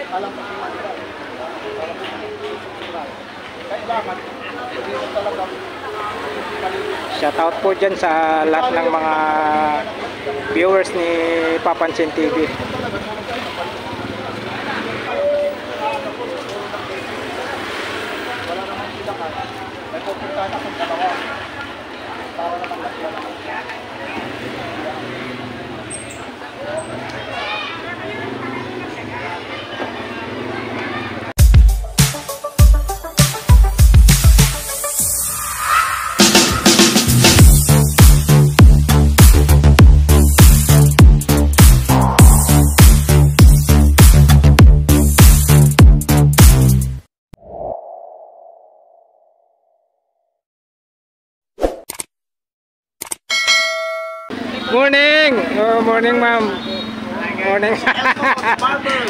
Alam mo siya diba? Kailangan dito talaga. Shoutout po dyan sa lahat ng mga viewers ni Papansin TV. Wala naman sila ka. May pupuntahan akong dalawa. Para naman sila naman. Morning! Oh, morning ma'am. Morning.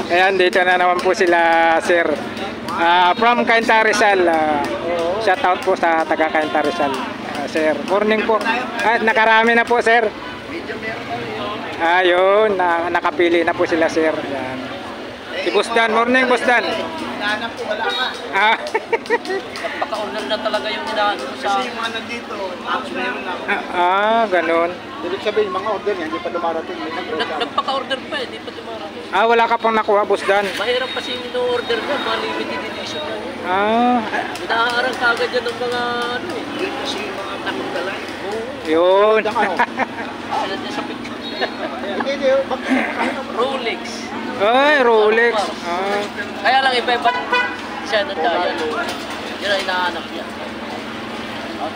Ayan, dito na naman po sila sir. From Cainta Rizal. Shout out po sa taga Cainta Rizal. Sir, morning po. Nakarami na po sir. Ayun, nakapili na po sila sir. Ayan. Si Boss Dan, morning Boss Dan. Hinahanap ko, wala pa. Nagpaka-order na talaga yung hinahanap ko sa... Kasi yung mga nandito, tapos meron na. Ganun. Ibig sabihin, mga order niya, hindi pa dumarating. Nagpaka-order pa eh, di pa dumarating. Wala ka pang nakuha Boss Dan. Mahirap kasi yung ino-order na, mga limited edition na yun. Inaharang ka agad yan ng mga ano eh. Yun kasi yung mga nakundalay. Yun. Sila din sa picture. Hindi, Rolex. Ay, Rolex. Kaya lang iba-iba siya ng daya. Yan ang hinahanap niya.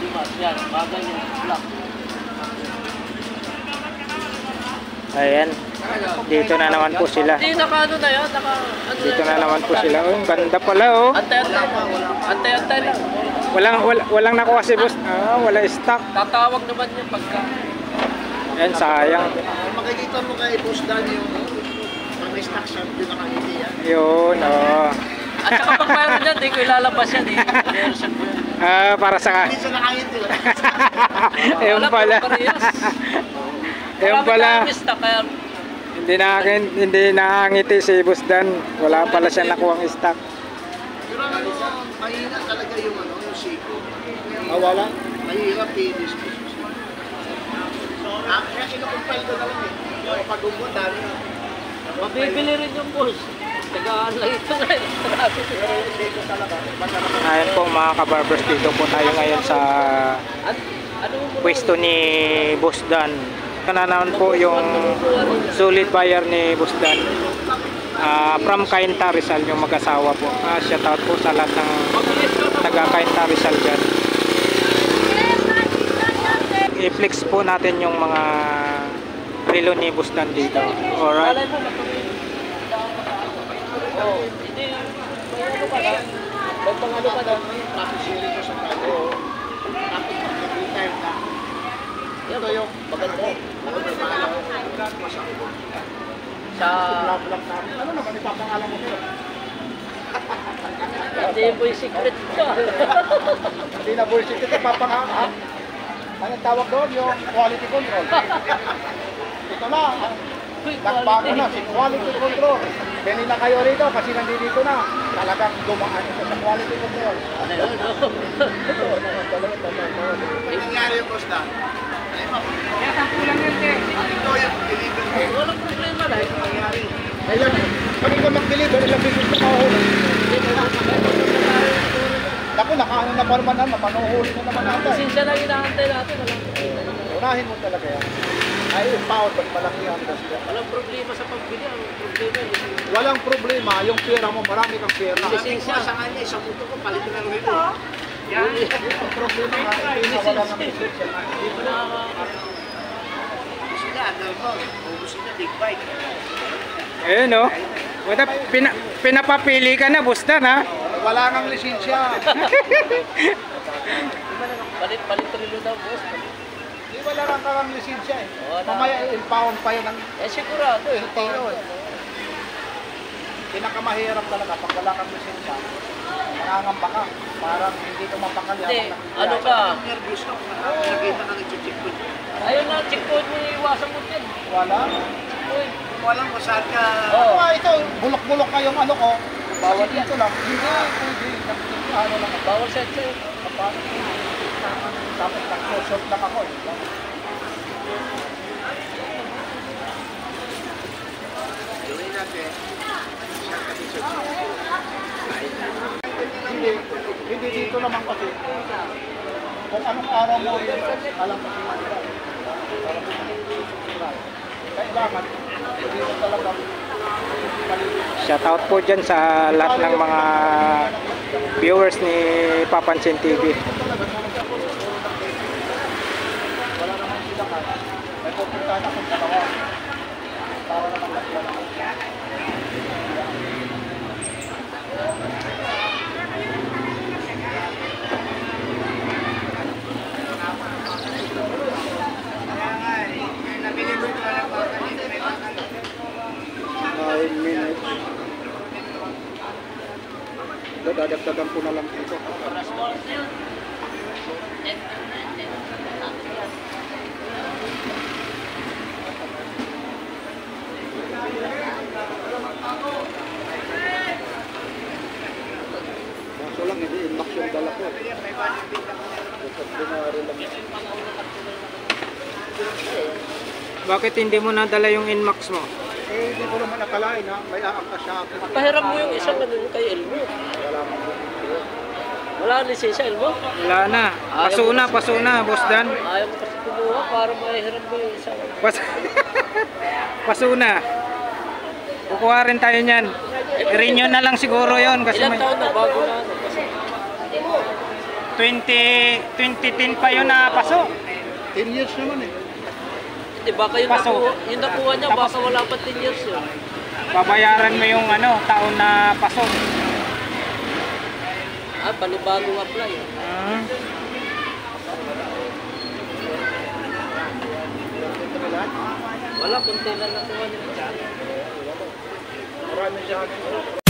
Dimas, yan. Bagay yung black. Ayan. Dito na naman po sila. Hindi, naka-ano na yan. Dito na naman po sila. Oh, ganda pala oh. Antay-antay. Antay-antay lang. Walang nakuha si boss. Wala stock. Tatawag naman niya pagka. Ayan, sayang. Makikita mo kay Boss Dan yung may stock siya, yun nakangiti yan. Yun, At saka pag mayroon yan, di ko ilalabas yan. para sa... Hindi siya nakangiti. Ayun pala. Ayun pala. Hindi nakangiti si Boss Dan. Wala pala siya nakuha ang stock. Pero mahina talaga yung yung siko. Wala? Mahirap i-discuss. Kaya kinukumpile ko na lang eh. Yung pag-umbo, dami na. Mabibili rin yung boss. Tagaan lang ito na yun. Ayan po mga kabarbers, dito po tayo ngayon sa pwesto ni Boss Dan. Kananaman po yung solid buyer ni Boss Dan. From Cainta Rizal yung mag-asawa po. Shout out po sa lahat ng taga Cainta Rizal dyan. I-flex po natin yung mga relo ni Boss Dan dito. Alright. Hindi, ano ka na? Magpangalo ka na? Tapos siri ko sa tayo. Tapos mag-retire na. Ito yung maganda. Sa... Vlog namin. Ano naman ipapangalan mo sila? Hindi po yung secret ko. Hindi na bullshit ito. Ipapangalan. Anong tawag doon? Yung quality control. Ito na. Nagbago na si quality control. Bili na kayo rito kasi nandito na. Talagang dumaan ito sa quality control. Ano yun? Ano nangyari yung boss na? Kaya sampulan yun eh. Ito yung delivery. Walang problema na. Ayun. Pag ikaw mag-deliver, ilang bisis na kahuhuli. Ako, nakaano na pa naman naman. Manuhuli na naman natin. Sinsya na inaantay natin. Unahin mo talaga yan. Ay, pound, pag malaki ang gasto. Walang problema sa pagbili. Ang problema walang problema, yung pera mo, marami kang pera. Lisensya. Sa kanya, isang muto ko, palit na rin ito. Yan. Ang problema nga, hindi na wala ng lisensya. Hindi mo na. Gusto na, ano mo, gusto na, big bike. Ayun o. Pinapapili ka na, Boss Dan ha? Wala nang lisensya. Palit rilo daw, boss. Hindi wala kang lisensya eh. Mamaya i-pound pa yun ng sigurado eh. LTO eh. Pinakamahirap talaga pag wala kang lisensya. Nangangamba ka. Parang hindi ka mapakali. Hindi, ano ka? Nervous ka. Nakita ka nag-check code. Ayun na, check code mo, iwasan mo yan. Wala. Check code. mo alam kung saan ka... Oo. ito, bulok-bulok kayong ano ko. Bawal yan. Dito lang. Hindi, pwede. Ano lang. Bawal sa sa'yo. Paano? Tapos nag-short lang ako. Gawin natin. Hindi dito naman kasi. Kung anong araw mo yun, alam mo kailangan, dito talaga Shoutout po dyan sa lahat ng mga viewers ni Papansin TV. wala naman sila ka. May pupuntahan akong dalawa. Para naman kasi dadagdagan ko na lang dito. Kaso lang, hindi inbox yung dala ko. Bakit hindi mo nadala yung Inmax mo? Eh, hindi ko naman nakalain ha. May aangka siya ako. Pahiram mo yung isang ano kay Elmo. Wala mo. Wala ang lisensya, Elmo. Wala na. Paso na, Boss Dan. Ayaw mo kasi kumuha para mahiram mo yung isang. Paso na. Kukuha rin tayo niyan. I-renew na lang siguro yon kasi Ilang may taon na bago na ano? 2010 pa yun na paso. 10 years naman eh. Hindi, baka yung Paso. yung nakuha niya, Tapos- baka wala pa 10 years yun. Babayaran mo yung ano, taon na paso. Ah, panibagong apply. Hmm. Wala, konti lang nakuha niya. Marami siya.